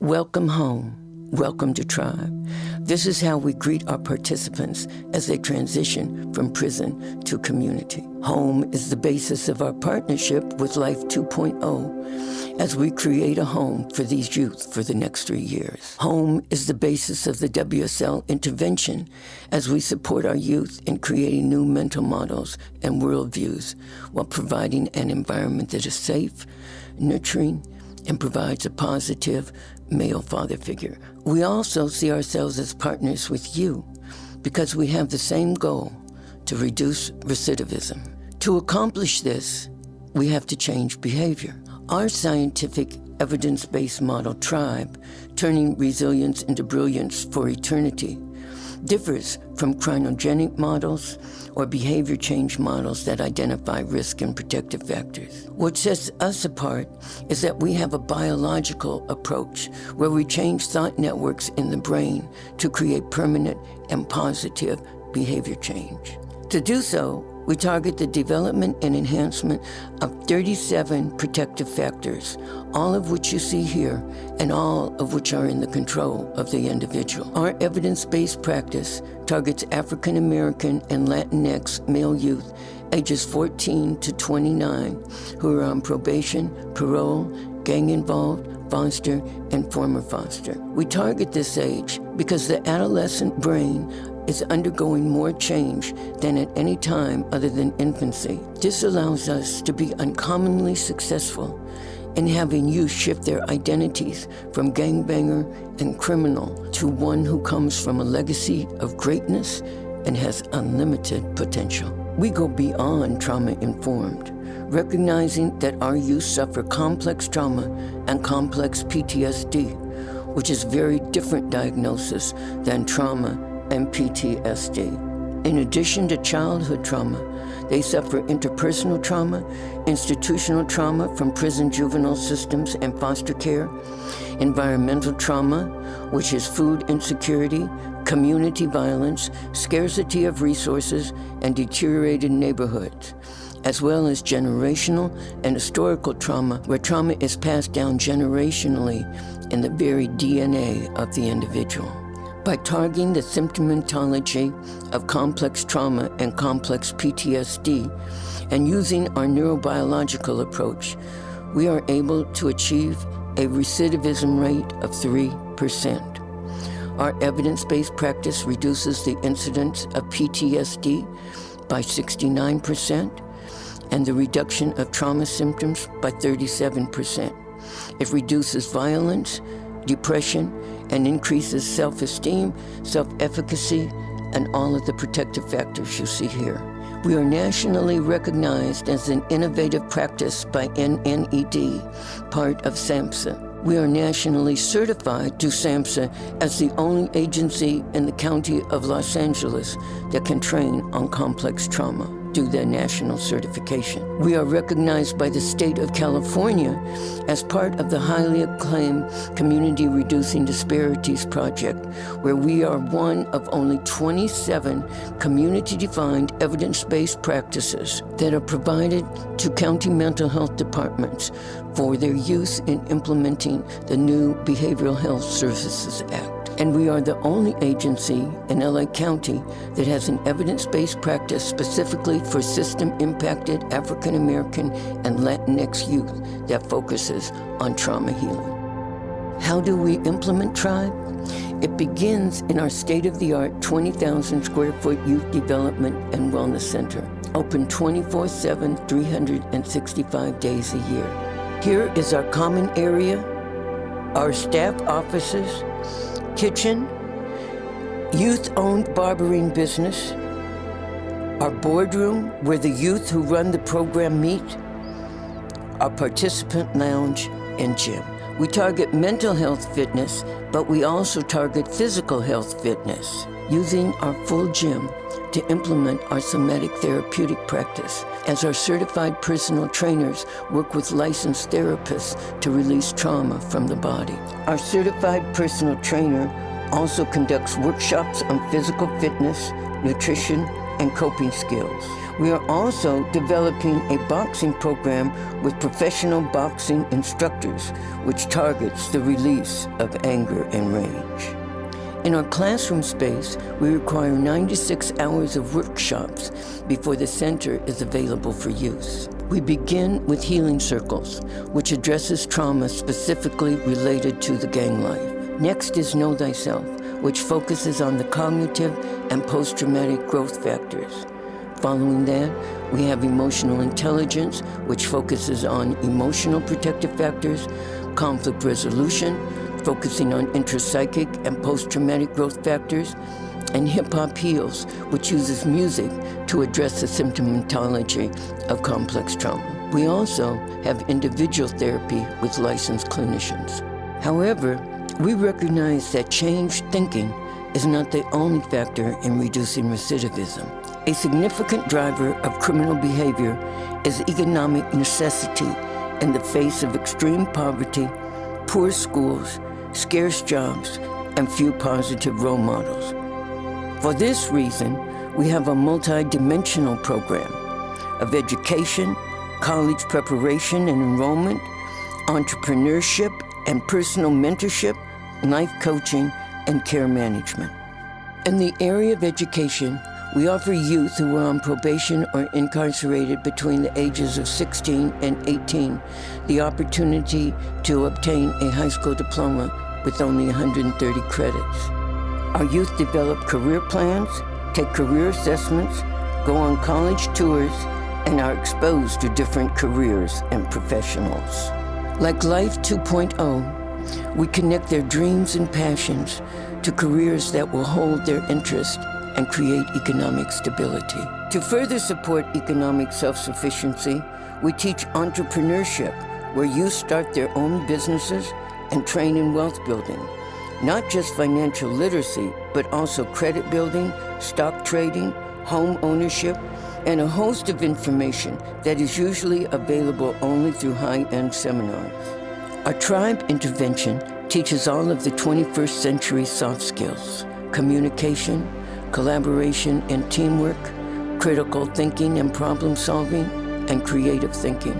Welcome home. Welcome to Tribe. This is how we greet our participants as they transition from prison to community. Home is the basis of our partnership with Life 2.0 as we create a home for these youth for the next 3 years. Home is the basis of the WSL intervention as we support our youth in creating new mental models and worldviews while providing an environment that is safe, nurturing, and provides a positive male father figure. We also see ourselves as partners with you because we have the same goal to reduce recidivism. To accomplish this, we have to change behavior. Our scientific evidence-based model, Tribe, turning resilience into brilliance for eternity, differs from chronogenic models or behavior change models that identify risk and protective factors. What sets us apart is that we have a biological approach where we change thought networks in the brain to create permanent and positive behavior change. To do so, we target the development and enhancement of 37 protective factors, all of which you see here, and all of which are in the control of the individual. Our evidence-based practice targets African American and Latinx male youth ages 14 to 29 who are on probation, parole, gang-involved, foster, and former foster. We target this age because the adolescent brain is undergoing more change than at any time other than infancy. This allows us to be uncommonly successful in having youth shift their identities from gangbanger and criminal to one who comes from a legacy of greatness and has unlimited potential. We go beyond trauma-informed, recognizing that our youth suffer complex trauma and complex PTSD, which is very different diagnosis than trauma and PTSD. In addition to childhood trauma, they suffer interpersonal trauma, institutional trauma from prison juvenile systems and foster care, environmental trauma, which is food insecurity, community violence, scarcity of resources, and deteriorated neighborhoods, as well as generational and historical trauma, where trauma is passed down generationally in the very DNA of the individual. By targeting the symptomatology of complex trauma and complex PTSD and using our neurobiological approach, we are able to achieve a recidivism rate of 3%. Our evidence-based practice reduces the incidence of PTSD by 69% and the reduction of trauma symptoms by 37%. It reduces violence, depression, and increases self-esteem, self-efficacy, and all of the protective factors you see here. We are nationally recognized as an innovative practice by NNED, part of SAMHSA. We are nationally certified to SAMHSA as the only agency in the county of Los Angeles that can train on complex trauma. Do their national certification. We are recognized by the state of California as part of the highly acclaimed Community Reducing Disparities Project, where we are one of only 27 community-defined evidence-based practices that are provided to county mental health departments for their use in implementing the new Behavioral Health Services Act. And we are the only agency in LA County that has an evidence-based practice specifically for system-impacted African American and Latinx youth that focuses on trauma healing. How do we implement Tribe? It begins in our state-of-the-art 20,000 square foot youth development and wellness center, open 24/7, 365 days a year. Here is our common area, our staff offices, kitchen, youth-owned barbering business, our boardroom where the youth who run the program meet, our participant lounge, and gym. We target mental health fitness, but we also target physical health fitness, using our full gym to implement our somatic therapeutic practice, as our certified personal trainers work with licensed therapists to release trauma from the body. Our certified personal trainer also conducts workshops on physical fitness, nutrition, and coping skills. We are also developing a boxing program with professional boxing instructors, which targets the release of anger and rage. In our classroom space, we require 96 hours of workshops before the center is available for use. We begin with healing circles, which addresses trauma specifically related to the gang life. Next is Know Thyself, which focuses on the cognitive and post-traumatic growth factors. Following that, we have Emotional Intelligence, which focuses on emotional protective factors, conflict resolution, focusing on intrapsychic and post-traumatic growth factors, and Hip Hop Heals, which uses music to address the symptomatology of complex trauma. We also have individual therapy with licensed clinicians. However, we recognize that changed thinking is not the only factor in reducing recidivism. A significant driver of criminal behavior is economic necessity in the face of extreme poverty, poor schools, scarce jobs, and few positive role models. For this reason, we have a multi-dimensional program of education, college preparation and enrollment, entrepreneurship and personal mentorship, life coaching, and care management. In the area of education, we offer youth who are on probation or incarcerated between the ages of 16 and 18 the opportunity to obtain a high school diploma with only 130 credits. Our youth develop career plans, take career assessments, go on college tours, and are exposed to different careers and professionals. Like Life 2.0, we connect their dreams and passions to careers that will hold their interest and create economic stability. To further support economic self-sufficiency, we teach entrepreneurship, where youth start their own businesses and train in wealth building. Not just financial literacy, but also credit building, stock trading, home ownership, and a host of information that is usually available only through high-end seminars. Our tribe intervention teaches all of the 21st century soft skills: communication, collaboration and teamwork, critical thinking and problem solving, and creative thinking.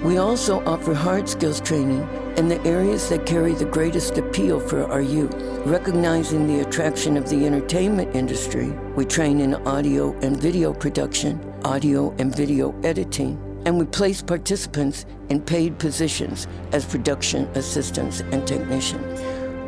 We also offer hard skills training in the areas that carry the greatest appeal for our youth. Recognizing the attraction of the entertainment industry, we train in audio and video production, audio and video editing, and we place participants in paid positions as production assistants and technicians.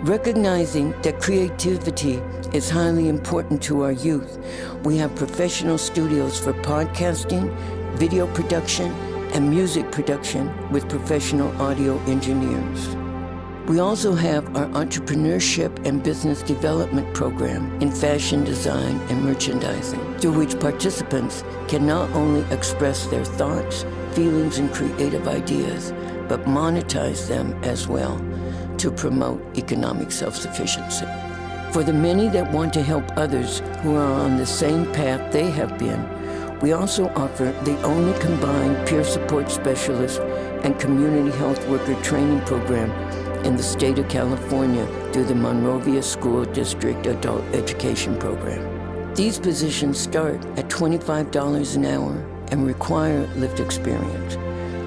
Recognizing that creativity is highly important to our youth, we have professional studios for podcasting, video production, and music production with professional audio engineers. We also have our entrepreneurship and business development program in fashion design and merchandising, through which participants can not only express their thoughts, feelings, and creative ideas, but monetize them as well to promote economic self-sufficiency. For the many that want to help others who are on the same path they have been, we also offer the only combined peer support specialist and community health worker training program in the state of California through the Monrovia School District Adult Education Program. These positions start at $25 an hour and require lived experience.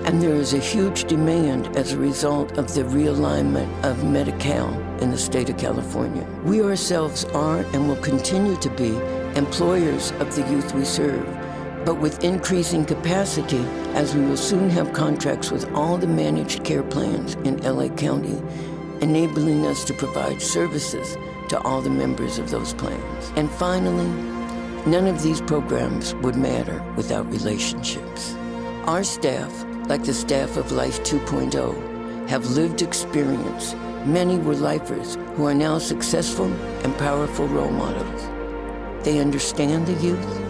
And there is a huge demand as a result of the realignment of Medi-Cal in the state of California. We ourselves are and will continue to be employers of the youth we serve, but with increasing capacity, as we will soon have contracts with all the managed care plans in LA County, enabling us to provide services to all the members of those plans. And finally, none of these programs would matter without relationships. Our staff, like the staff of Life 2.0, have lived experience. Many were lifers who are now successful and powerful role models. They understand the youth,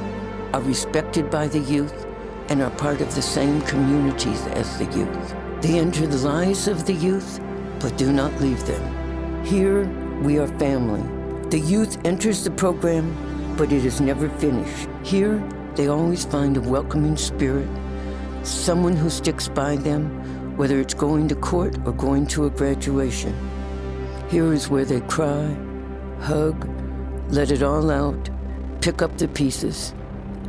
are respected by the youth, and are part of the same communities as the youth. They enter the lives of the youth, but do not leave them. Here, we are family. The youth enters the program, but it is never finished. Here, they always find a welcoming spirit, someone who sticks by them, whether it's going to court or going to a graduation. Here is where they cry, hug, let it all out, pick up the pieces,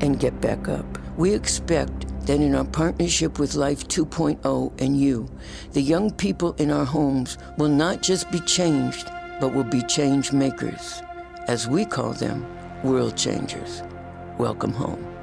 and get back up. We expect that in our partnership with Life 2.0 and you, the young people in our homes will not just be changed, but will be change makers. As we call them, world changers. Welcome home.